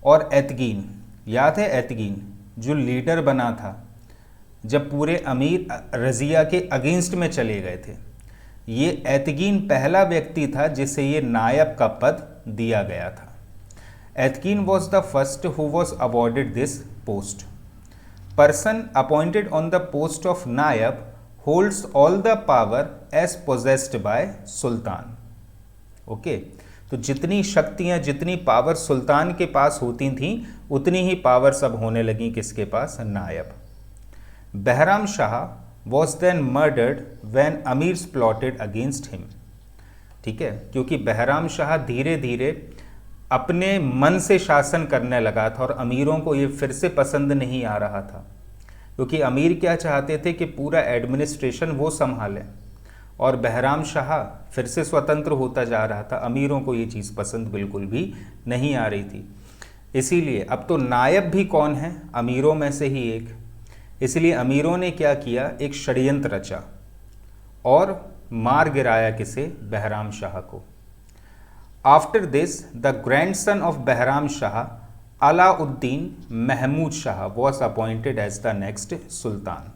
और एतगीन, याद है एतगीन जो लीडर बना था जब पूरे अमीर रज़िया के अगेंस्ट में चले गए थे, ये एतगीन पहला व्यक्ति था जिसे ये नायब का पद दिया गया था। Aitigin was the first who was awarded this post. Person appointed on the post of naib holds all the power as possessed by sultan. Okay, तो जितनी शक्तियां, जितनी पावर सुल्तान के पास होती थीं, उतनी ही पावर सब होने लगी किसके पास, नायब। Bahram Shah was then murdered when amirs plotted against him. ठीक है, क्योंकि बहराम शाह धीरे धीरे अपने मन से शासन करने लगा था और अमीरों को ये फिर से पसंद नहीं आ रहा था, क्योंकि अमीर क्या चाहते थे कि पूरा एडमिनिस्ट्रेशन वो संभालें और बहराम शाह फिर से स्वतंत्र होता जा रहा था। अमीरों को ये चीज़ पसंद बिल्कुल भी नहीं आ रही थी। इसीलिए अब तो नायब भी कौन है, अमीरों में से ही एक। इसलिए अमीरों ने क्या किया, एक षड्यंत्र रचा और मार गिराया किसे, बहराम शाह को। After this the grandson of Bahram Shah Alauddin Mahmud Shah was appointed as the next sultan.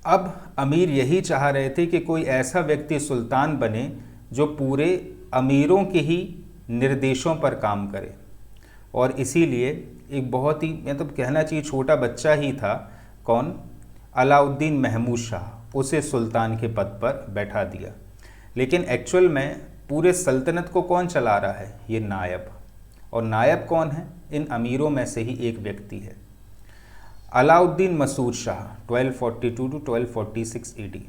अब अमीर यही चाह रहे थे कि कोई ऐसा व्यक्ति सुल्तान बने जो पूरे अमीरों के ही निर्देशों पर काम करे, और इसीलिए एक बहुत ही, मतलब कहना चाहिए छोटा बच्चा ही था, कौन, अलाउद्दीन महमूद शाह, उसे सुल्तान के पद पर बैठा दिया। लेकिन एक्चुअल में पूरे सल्तनत को कौन चला रहा है, ये नायब। और नायब कौन है, इन अमीरों में से ही एक व्यक्ति है, Alauddin Masood Shah 1242 to 1246 AD।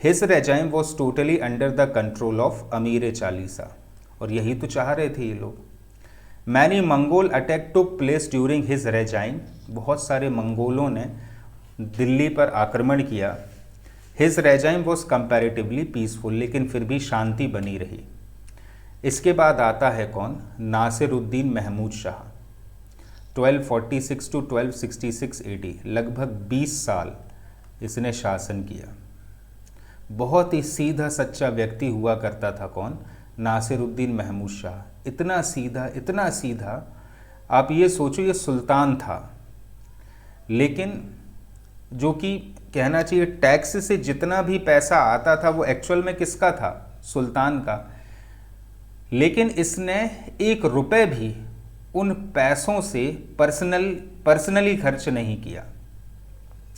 His regime was totally under the control of अमीर चालीसा, और यही तो चाह रहे थे ये लोग। Many Mongol attack took place during his reign, बहुत सारे मंगोलों ने दिल्ली पर आक्रमण किया। His reign was comparatively peaceful, लेकिन फिर भी शांति बनी रही। इसके बाद आता है कौन? नासिरुद्दीन महमूद शाह। 1246 टू 1266 AD, लगभग 20 साल इसने शासन किया। बहुत ही सीधा सच्चा व्यक्ति हुआ करता था कौन? नासिरुद्दीन महमूद शाह। इतना सीधा, आप ये सोचो ये सुल्तान था, लेकिन जो कि कहना चाहिए टैक्स से जितना भी पैसा आता था वो एक्चुअल में किसका था? सुल्तान का। लेकिन इसने 1 रुपए भी उन पैसों से पर्सनली खर्च नहीं किया।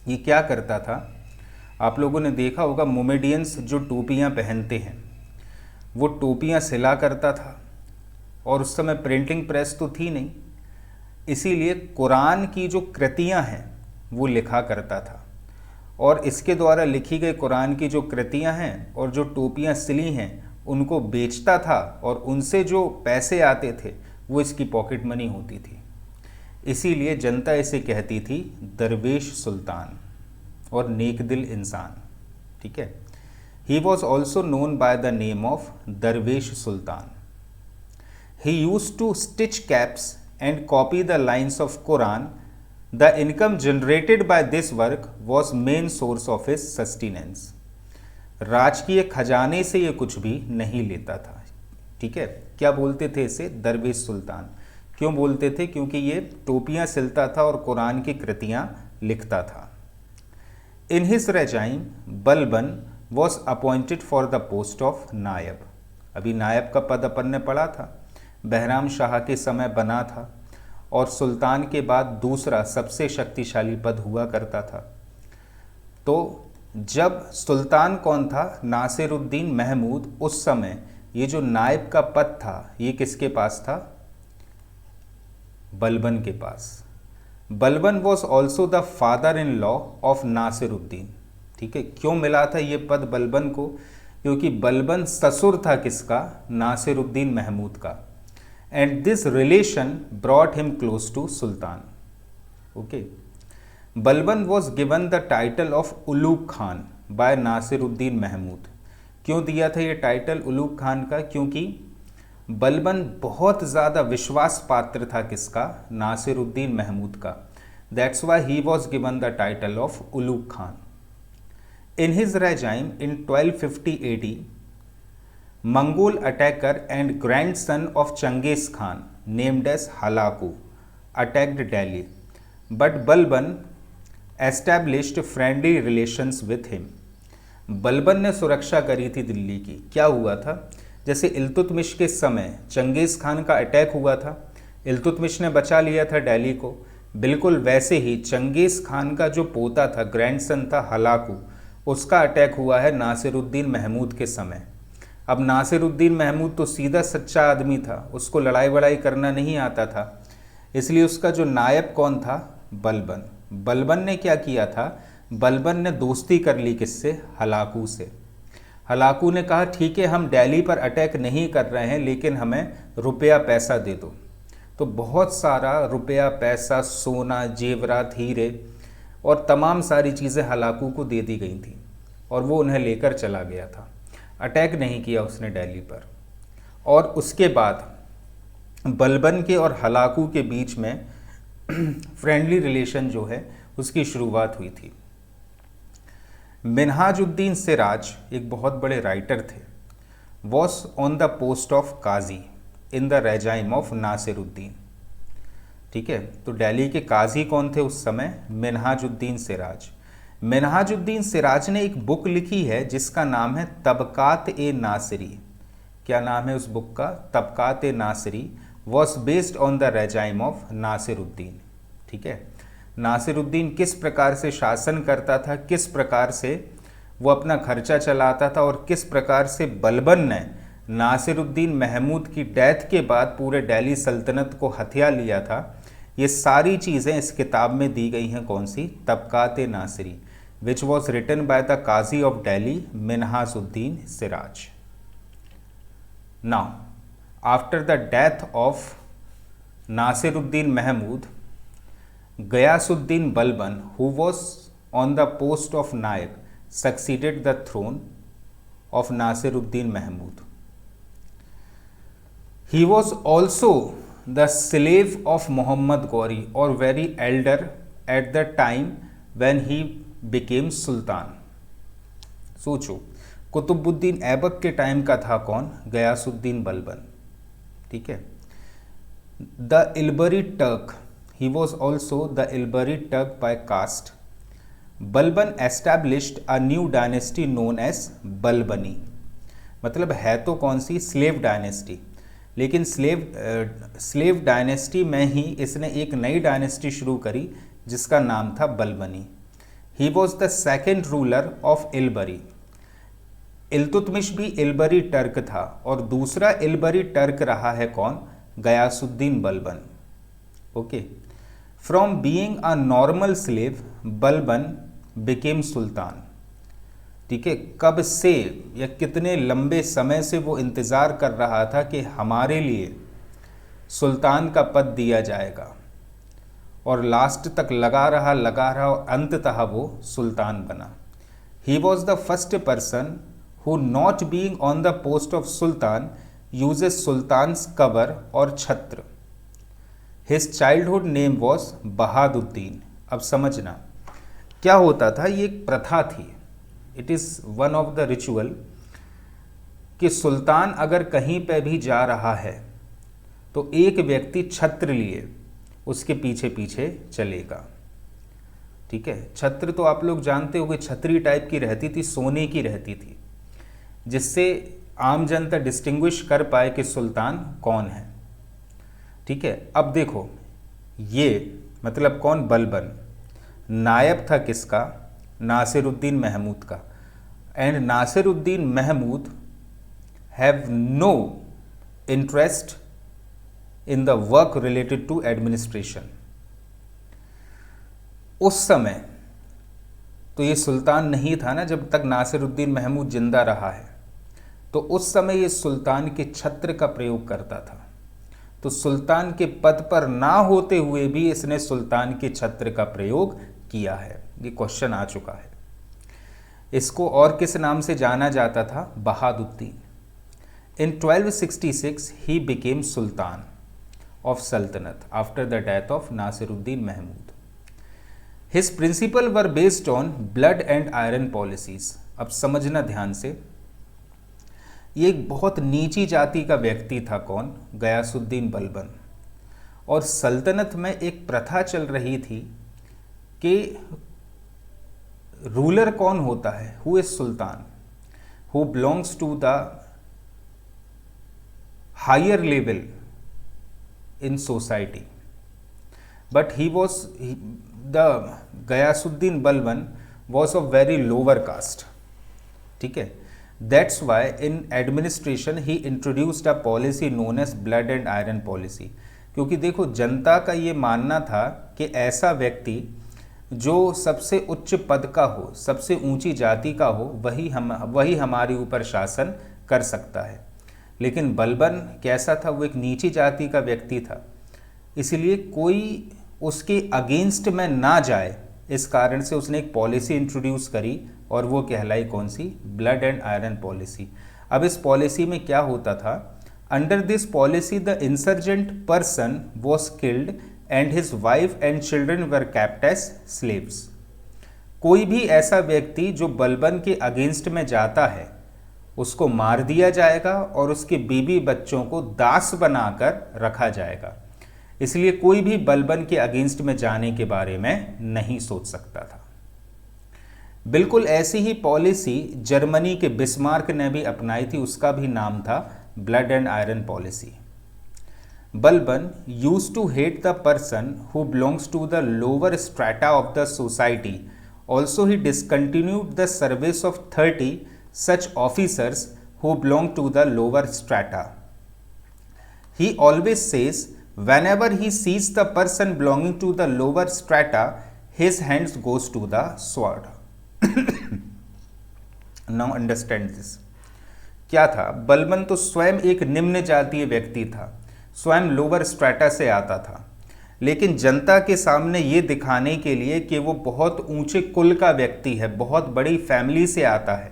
ये क्या करता था? आप लोगों ने देखा होगा मोमेडियंस जो टोपियां पहनते हैं, वो टोपियां सिला करता था, और उस समय प्रिंटिंग प्रेस तो थी नहीं, इसीलिए कुरान की जो कृतियां हैं वो लिखा करता था। और इसके द्वारा लिखी गई कुरान की जो कृतियां हैं और जो टोपियां सिली हैं उनको बेचता था, और उनसे जो पैसे आते थे वो इसकी पॉकेट मनी होती थी। इसीलिए जनता इसे कहती थी दरवेश सुल्तान और नेक दिल इंसान। ठीक है। He was also known by the name of Darvesh sultan. He used to stitch caps and copy the lines of Quran. The income generated by this work was main source of his sustenance. राजकीय खजाने से ये कुछ भी नहीं लेता था। ठीक है। क्या बोलते थे इसे? दरवेश सुल्तान। क्यों बोलते थे? क्योंकि ये टोपियां सिलता था और कुरान की कृतियां लिखता था। इन his regime Balban was appointed for the post of नायब। अभी नायब का पद अपन ने पढ़ा था, बहराम शाह के समय बना था, और सुल्तान के बाद दूसरा सबसे शक्तिशाली पद हुआ करता था। तो जब सुल्तान कौन था? नासिरुद्दीन महमूद। उस समय ये जो नायब का पद था ये किसके पास था? बलबन के पास। Balban was also the father in law of Nasiruddin. ठीक है। क्यों मिला था ये पद बलबन को? क्योंकि बलबन ससुर था किसका? नासिरुद्दीन महमूद का। And this relation brought him close to sultan. Okay. Balban was given the title of Ulugh Khan by Nasiruddin Mahmud. क्यों दिया था ये टाइटल उलूग खान का? क्योंकि बलबन बहुत ज़्यादा विश्वास पात्र था किसका? नासिरुद्दीन महमूद का। That's why he was given the title of Ulugh Khan. In his regime in 1250 AD, Mongol attacker and grandson of Changez Khan named as Halaku attacked Delhi, but Balban established friendly relations with him. Balban ने सुरक्षा करी थी दिल्ली की। क्या हुआ था? जैसे इल्तुतमिश के समय चंगेज़ खान का अटैक हुआ था, इल्तुतमिश ने बचा लिया था दिल्ली को, बिल्कुल वैसे ही चंगेज़ खान का जो पोता था, ग्रैंडसन था हलाकू, उसका अटैक हुआ है नासिरुद्दीन महमूद के समय। अब नासिरुद्दीन महमूद तो सीधा सच्चा आदमी था, उसको लड़ाई वड़ाई करना नहीं आता था, इसलिए उसका जो नायब कौन था? बलबन। बलबन ने क्या किया था? बलबन ने दोस्ती कर ली किससे? हलाकू से। हलाकू ने कहा ठीक है हम दिल्ली पर अटैक नहीं कर रहे हैं, लेकिन हमें रुपया पैसा दे दो। तो बहुत सारा रुपया पैसा, सोना, जेवरात, हीरे और तमाम सारी चीज़ें हलाकू को दे दी गई थी, और वो उन्हें लेकर चला गया था। अटैक नहीं किया उसने दिल्ली पर। और उसके बाद बलबन के और हलाकू के बीच में फ्रेंडली रिलेशन जो है उसकी शुरुआत हुई थी। मिन्हाजुद्दीन सिराज एक बहुत बड़े राइटर थे, was on the post of qazi in the regime of Nasiruddin. ठीक है। तो दिल्ली के काजी कौन थे उस समय? मिन्हाजुद्दीन सिराज। मिन्हाजुद्दीन सिराज ने एक बुक लिखी है जिसका नाम है तबकात ए नासिरी। क्या नाम है उस बुक का? Tabaqat e Nasiri. Was based on the regime of Nasiruddin. ठीक है। नासिरुद्दीन किस प्रकार से शासन करता था, किस प्रकार से वो अपना खर्चा चलाता था, और किस प्रकार से बलबन ने नासिरुद्दीन महमूद की डेथ के बाद पूरे दिल्ली सल्तनत को हथिया लिया था, ये सारी चीज़ें इस किताब में दी गई हैं। कौन सी? Tabaqat Nasiri, which was written by the Qazi of Delhi Minhajuddin Siraj. Now after the death of Nasiruddin Mahmud, Ghayasuddin Balban, who was on the post of Naik, succeeded the throne of Nasiruddin Mahmud. He was also the slave of Muhammad Ghori, or very elder at the time when he became Sultan. सोचो, कुतुबुद्दीन ऐबक के टाइम का था कौन? गयासुद्दीन बलबन. ठीक है. The Ilbari Turk, he was also the Ilbari Turk by caste. Balban established a new dynasty known as Balbani. मतलब है तो कौन सी? Slave dynasty. लेकिन स्लेव डायनेस्टी में ही इसने एक नई डायनेस्टी शुरू करी जिसका नाम था Balbani. He was the second ruler of Ilbari. Iltutmish भी इल्बरी टर्क था और दूसरा इल्बरी टर्क रहा है कौन? Ghiyasuddin Balban. Okay. From being a normal slave, Balban became sultan. ठीक है. कब से या कितने लंबे समय से वो इंतज़ार कर रहा था कि हमारे लिए सुल्तान का पद दिया जाएगा, और लास्ट तक लगा रहा और अंततः वो सुल्तान बना. ही was the first person who not being on the post of sultan uses sultan's cover or छत्र. His childhood name was बहादुद्दीन. अब समझना क्या होता था. ये एक प्रथा थी. It is one of the ritual कि सुल्तान अगर कहीं पे भी जा रहा है तो एक व्यक्ति छत्र लिए उसके पीछे पीछे चलेगा. ठीक है. छत्र तो आप लोग जानते हो कि छतरी टाइप की रहती थी, सोने की रहती थी, जिससे आम जनता डिस्टिंग्विश कर पाए कि सुल्तान कौन है. ठीक है. अब देखो, ये मतलब कौन? बलबन नायब था किसका? नासिरुद्दीन महमूद का. And Nasiruddin Mahmud have no interest in the work related to administration. उस समय तो ये सुल्तान नहीं था ना जब तक नासिरुद्दीन महमूद जिंदा रहा है. तो उस समय ये सुल्तान के छत्र का प्रयोग करता था. तो सुल्तान के पद पर ना होते हुए भी इसने सुल्तान के छत्र का प्रयोग किया है. ये क्वेश्चन आ चुका है. इसको और किस नाम से जाना जाता था? Bahauddin. In 1266 he became sultan of Sultanat after the death of Nasiruddin Mahmud. His principle were based on blood and iron policies. अब समझना ध्यान से, ये एक बहुत नीची जाति का व्यक्ति था. कौन? गयासुद्दीन बलबन. और सल्तनत में एक प्रथा चल रही थी कि रूलर कौन होता है? Who is sultan? Who belongs to the higher level in society. But he was the Ghiyasuddin Balban was of very lower caste. ठीक है. That's why in administration he introduced a policy known as blood and iron policy. क्योंकि देखो, जनता का ये मानना था कि ऐसा व्यक्ति जो सबसे उच्च पद का हो, सबसे ऊंची जाति का हो, वही हमारे ऊपर शासन कर सकता है. लेकिन बलबन कैसा था? वो एक नीची जाति का व्यक्ति था, इसलिए कोई उसके अगेंस्ट में ना जाए, इस कारण से उसने एक पॉलिसी इंट्रोड्यूस करी और वो कहलाई कौन सी? Blood and iron policy. अब इस पॉलिसी में क्या होता था? Under this policy the insurgent person was killed and his wife and children were kept as slaves. कोई भी ऐसा व्यक्ति जो बलबन के अगेंस्ट में जाता है उसको मार दिया जाएगा और उसके बीवी बच्चों को दास बनाकर रखा जाएगा. इसलिए कोई भी बलबन के अगेंस्ट में जाने के बारे में नहीं सोच सकता था. बिल्कुल ऐसी ही पॉलिसी जर्मनी के बिस्मार्क ने भी अपनाई थी. उसका भी नाम था blood and iron policy. Balban used to hate the person who belongs to the lower strata of the society. Also he discontinued the service of 30 such officers who belong to the lower strata. He always says whenever he sees the person belonging to the lower strata, his hands goes to the sword. Now understand this. क्या था, बलबन तो स्वयं एक निम्न जातीय व्यक्ति था, स्वयं लोअर स्ट्रेटा से आता था, लेकिन जनता के सामने ये दिखाने के लिए कि वो बहुत ऊंचे कुल का व्यक्ति है, बहुत बड़ी फैमिली से आता है,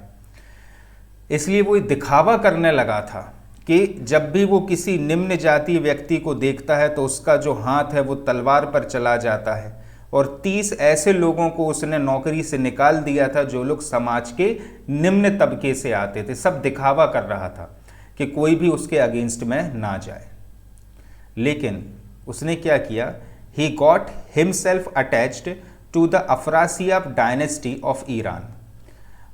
इसलिए वो दिखावा करने लगा था कि जब भी वो किसी निम्न जातीय व्यक्ति को देखता है तो उसका जो हाथ है वो तलवार पर चला जाता है। और 30 ऐसे लोगों को उसने नौकरी से निकाल दिया था जो लोग समाज के निम्न तबके से आते थे। सब दिखावा कर रहा था कि कोई भी उसके अगेंस्ट में ना जाए। लेकिन उसने क्या किया, he got himself attached to the Afrasiab dynasty of Iran.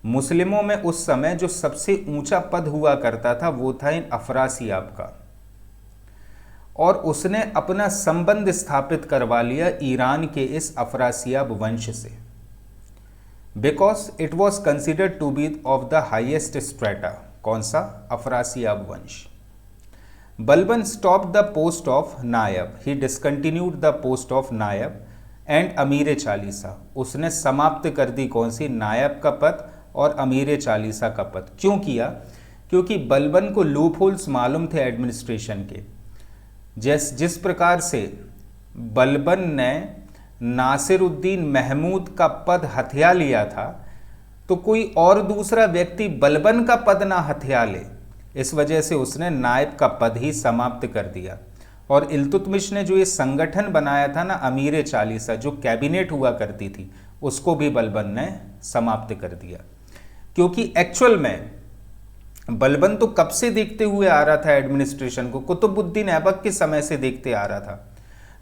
मुस्लिमों में उस समय जो सबसे ऊंचा पद हुआ करता था वो था इन अफरासियाब का, और उसने अपना संबंध स्थापित करवा लिया ईरान के इस अफरासियाब वंश से, because it was considered to be of the highest strata. कौन सा? अफरासियाब वंश। Balban stop the post of naib, he discontinued the post of naib and Amir Chalisa. उसने समाप्त कर दी कौन सी? नायब का पद और अमीर चालीसा का पद। क्यों किया? क्योंकि बलबन को लूप होल्स मालूम थे एडमिनिस्ट्रेशन के। जिस प्रकार से बलबन ने नासिरुद्दीन महमूद का पद हथिया लिया था, तो कोई और दूसरा व्यक्ति बलबन का पद ना हथिया ले, इस वजह से उसने नायब का पद ही समाप्त कर दिया। और इल्तुतमिश ने जो ये संगठन बनाया था ना, अमीर चालीसा, जो कैबिनेट हुआ करती थी, उसको भी बलबन ने समाप्त कर दिया। क्योंकि एक्चुअल में बलबन तो कब से देखते हुए आ रहा था एडमिनिस्ट्रेशन को, कुतुबुद्दीन ऐबक के समय से देखते आ रहा था।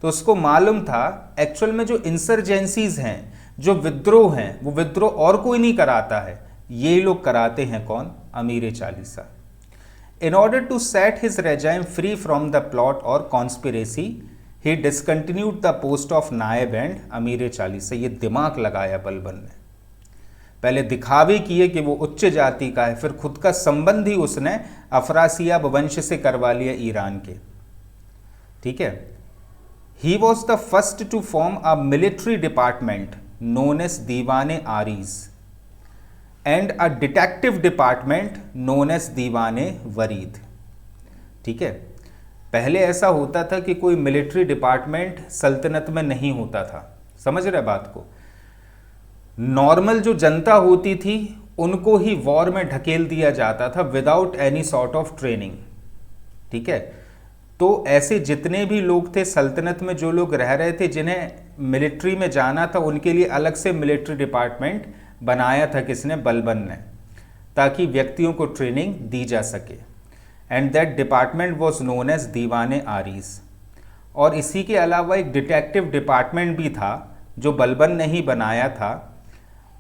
तो उसको मालूम था एक्चुअल में जो इंसर्जेंसीज हैं, जो विद्रोह हैं, वो विद्रोह और कोई नहीं कराता है, ये लोग कराते हैं। कौन? अमीर Chalisa. In order to set his regime free from the plot or conspiracy, he discontinued the post of नायब एंड अमीर चालीसा। ये दिमाग लगाया बलबन ने, पहले दिखावे किए कि वो उच्च जाति का है, फिर खुद का संबंध ही उसने अफरासियाब वंश से करवा लिया ईरान के। ठीक है। He was the first to form a military department known as Diwane Ariz and a detective department known as Diwane Barid. ठीक है। पहले ऐसा होता था कि कोई मिलिट्री डिपार्टमेंट सल्तनत में नहीं होता था, समझ रहे बात को। नॉर्मल जो जनता होती थी उनको ही वॉर में ढकेल दिया जाता था without any sort of training. ठीक है। तो ऐसे जितने भी लोग थे सल्तनत में, जो लोग रह रहे थे, जिन्हें मिलिट्री में जाना था, उनके लिए अलग से मिलिट्री डिपार्टमेंट बनाया था किसने? बलबन ने, ताकि व्यक्तियों को ट्रेनिंग दी जा सके। And that department was known as Diwane Ariz. और इसी के अलावा एक डिटेक्टिव डिपार्टमेंट भी था जो बलबन ने ही बनाया था,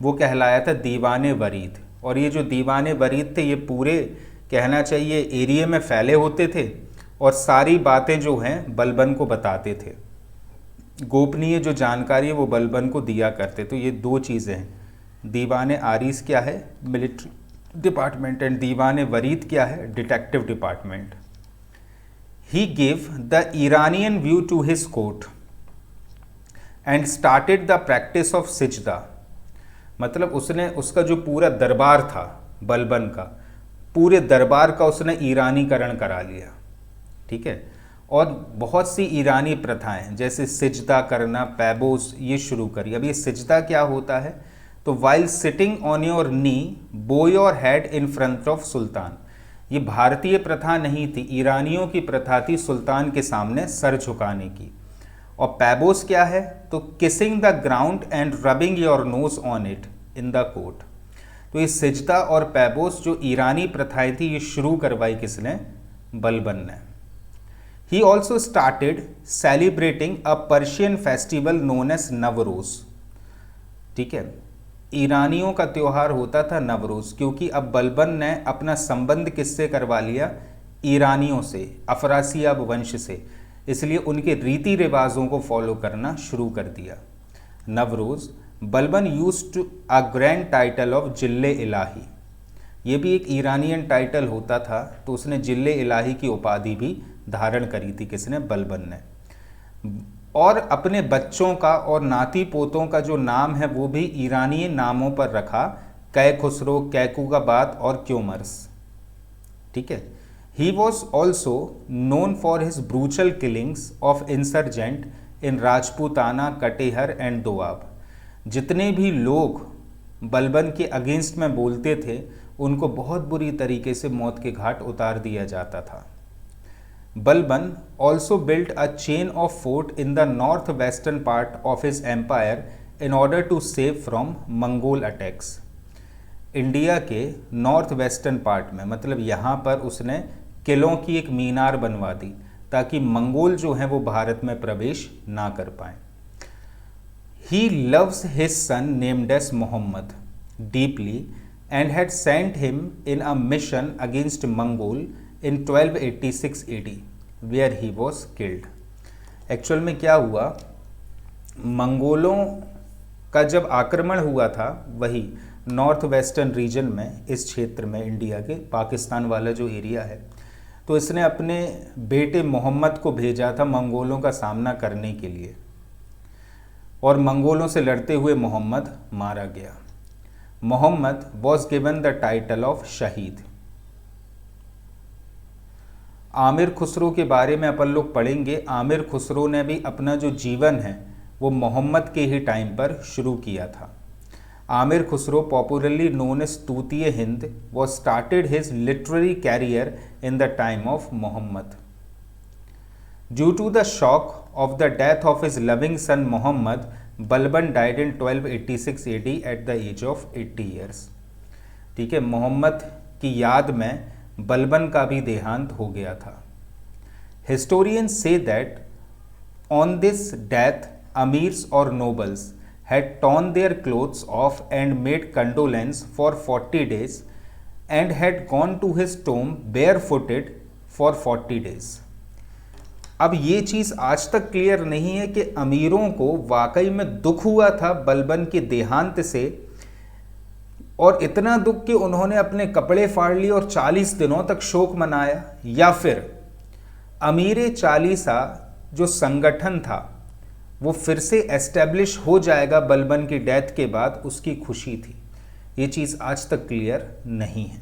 वो कहलाया था दीवाने वरीद। और ये जो दीवाने वरीद थे, ये पूरे कहना चाहिए एरिया में फैले होते थे और सारी बातें जो हैं बलबन को बताते थे। गोपनीय जो जानकारी है वो बलबन को दिया करते। तो ये दो चीज़ें हैं, दीवाने आरीज क्या है? मिलिट्री डिपार्टमेंट, एंड दीवाने वरीद क्या है? Detective department. He give the Iranian view to his court and started the practice of sijda. मतलब उसने उसका जो पूरा दरबार था बलबन का, पूरे दरबार का उसने ईरानीकरण करा लिया। ठीक है। और बहुत सी ईरानी प्रथाएं जैसे सिजदा करना, पैबोस, ये शुरू करी। अब ये सिजदा क्या होता है? तो while sitting on your knee bow your head in front of sultan. ये भारतीय प्रथा नहीं थी, ईरानियों की प्रथा थी सुल्तान के सामने सर झुकाने की। और पैबोस क्या है? तो kissing the ground and rubbing your nose on it in the court. तो ये सिजदा और पैबोस जो ईरानी प्रथाएं थी, ये शुरू करवाई किसने? बलबन ने। He also started celebrating a Persian festival known as Navroz. ठीक है। ईरानियों का त्यौहार होता था नवरोज, क्योंकि अब बलबन ने अपना संबंध किससे करवा लिया? ईरानियों से, अफरासियाब वंश से, इसलिए उनके रीति रिवाजों को फॉलो करना शुरू कर दिया। Navroz. Balban used to a grand title of Zille Ilahi. ये भी एक ईरानियन टाइटल होता था, तो उसने जिल्ले इलाही की उपाधि भी धारण करी थी किसने? बलबन ने। और अपने बच्चों का और नाती पोतों का जो नाम है वो भी ईरानी नामों पर रखा, कै खुसरो, कैकुकाबाद और क्योमर्स। ठीक है। He was also known for his brutal killings of insurgent in Rajputana, Katehar and Doab. जितने भी लोग बलबन के अगेंस्ट में बोलते थे उनको बहुत बुरी तरीके से मौत के घाट उतार दिया जाता था। Balban also built a chain of fort in the north western part of his empire in order to save from Mongol attacks. India के नॉर्थ वेस्टर्न पार्ट में, मतलब यहाँ पर उसने किलों की एक मीनार बनवा दी ताकि मंगोल जो हैं वो भारत में प्रवेश ना कर पाएं। He loves his son named as Muhammad deeply and had sent him in a mission against Mongol in 1286 AD where he was killed. Actual में क्या हुआ, मंगोलों का जब आक्रमण हुआ था वही नॉर्थ वेस्टर्न रीजन में, इस क्षेत्र में, इंडिया के पाकिस्तान वाला जो एरिया है, तो इसने अपने बेटे मोहम्मद को भेजा था मंगोलों का सामना करने के लिए और मंगोलों से लड़ते हुए मोहम्मद मारा गया। Mohammad was given the title of shahid. Amir Khusro के बारे में अपन लोग पढ़ेंगे। आमिर खुसरो ने भी अपना जो जीवन है वो मोहम्मद के ही टाइम पर शुरू किया था। Amir Khusro, popularly known as Tutie Hind, was started his literary career in the time of Mohammad. Due to the shock of the death of his loving son Muhammad, Balban died in 1286 AD at the age of 80 years. ठीक है, मोहम्मद की याद में बलबन का भी देहांत हो गया था। Historians say that on this death, amirs or nobles had torn their clothes off and made condolence for 40 days and had gone to his tomb barefooted for 40 days. अब ये चीज़ आज तक क्लियर नहीं है कि अमीरों को वाकई में दुख हुआ था बलबन के देहांत से, और इतना दुख कि उन्होंने अपने कपड़े फाड़ लिए और 40 दिनों तक शोक मनाया, या फिर अमीर चालीसा जो संगठन था वो फिर से एस्टेब्लिश हो जाएगा बलबन की डेथ के बाद, उसकी खुशी थी। ये चीज़ आज तक क्लियर नहीं है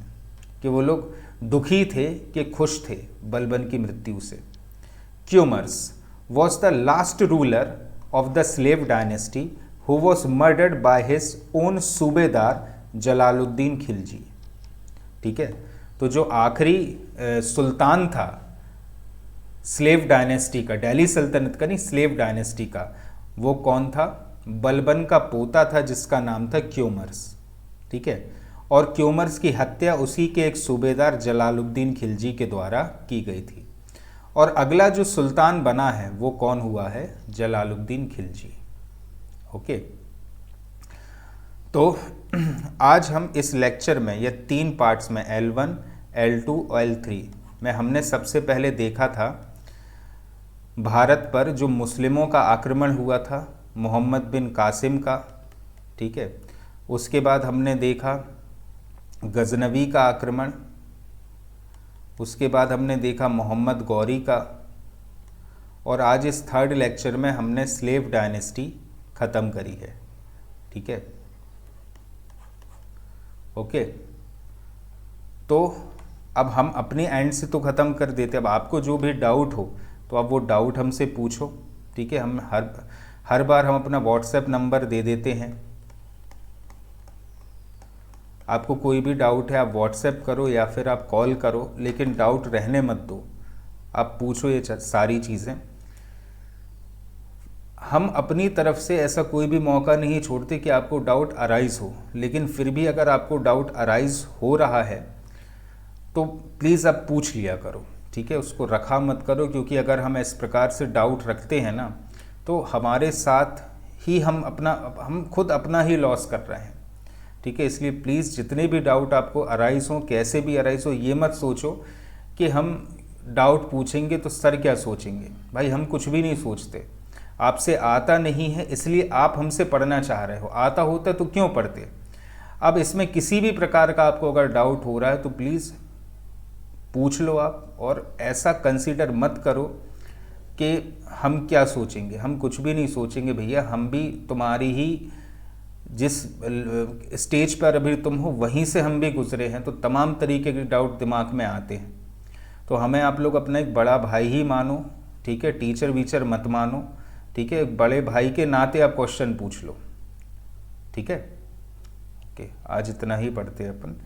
कि वो लोग दुखी थे कि खुश थे बलबन की मृत्यु से। Qumars was the last ruler of the slave dynasty who was murdered by his own सूबेदार जलालुद्दीन खिलजी। ठीक है, तो जो आखिरी सुल्तान था स्लेव डायनेस्टी का, दिल्ली सल्तनत का नहीं, स्लेव डायनेस्टी का, वो कौन था? बलबन का पोता था जिसका नाम था क्यूमर्स। ठीक है, और क्यूमर्स की हत्या उसी के एक सूबेदार जलालुद्दीन खिलजी के द्वारा की गई थी। और अगला जो सुल्तान बना है वो कौन हुआ है? जलालुद्दीन खिलजी। ओके, तो आज हम इस लेक्चर में ये 3 पार्ट्स में L1, L2 और L3 में हमने सबसे पहले देखा था भारत पर जो मुस्लिमों का आक्रमण हुआ था मोहम्मद बिन कासिम का। ठीक है, उसके बाद हमने देखा गजनवी का आक्रमण, उसके बाद हमने देखा मोहम्मद गौरी का, और आज इस 3rd लेक्चर में हमने स्लेव डायनेस्टी ख़त्म करी है। ठीक है, ओके, तो अब हम अपने एंड से तो ख़त्म कर देते। अब आपको जो भी डाउट हो तो आप वो डाउट हमसे पूछो। ठीक है, हम हर बार हम अपना व्हाट्सएप नंबर दे देते हैं। आपको कोई भी डाउट है आप व्हाट्सएप करो या फिर आप कॉल करो, लेकिन डाउट रहने मत दो, आप पूछो ये सारी चीज़ें। हम अपनी तरफ से ऐसा कोई भी मौका नहीं छोड़ते कि आपको डाउट अराइज हो, लेकिन फिर भी अगर आपको डाउट अराइज हो रहा है तो प्लीज़ आप पूछ लिया करो। ठीक है, उसको रखा मत करो, क्योंकि अगर हम इस प्रकार से डाउट रखते हैं ना तो हमारे साथ ही हम खुद अपना ही लॉस कर रहे हैं। ठीक है, इसलिए प्लीज़ जितने भी डाउट आपको अराइज हो, कैसे भी अराइज हो, ये मत सोचो कि हम डाउट पूछेंगे तो सर क्या सोचेंगे। भाई हम कुछ भी नहीं सोचते, आपसे आता नहीं है इसलिए आप हमसे पढ़ना चाह रहे हो, आता होता तो क्यों पढ़ते। अब इसमें किसी भी प्रकार का आपको अगर डाउट हो रहा है तो प्लीज़ पूछ लो आप, और ऐसा कंसीडर मत करो कि हम क्या सोचेंगे। हम कुछ भी नहीं सोचेंगे भैया, हम भी तुम्हारी ही जिस स्टेज पर अभी तुम हो वहीं से हम भी गुजरे हैं, तो तमाम तरीके के डाउट दिमाग में आते हैं। तो हमें आप लोग अपना एक बड़ा भाई ही मानो, ठीक है, टीचर वीचर मत मानो, ठीक है, बड़े भाई के नाते आप क्वेश्चन पूछ लो, ठीक है। ओके, आज इतना ही पढ़ते हैं अपन।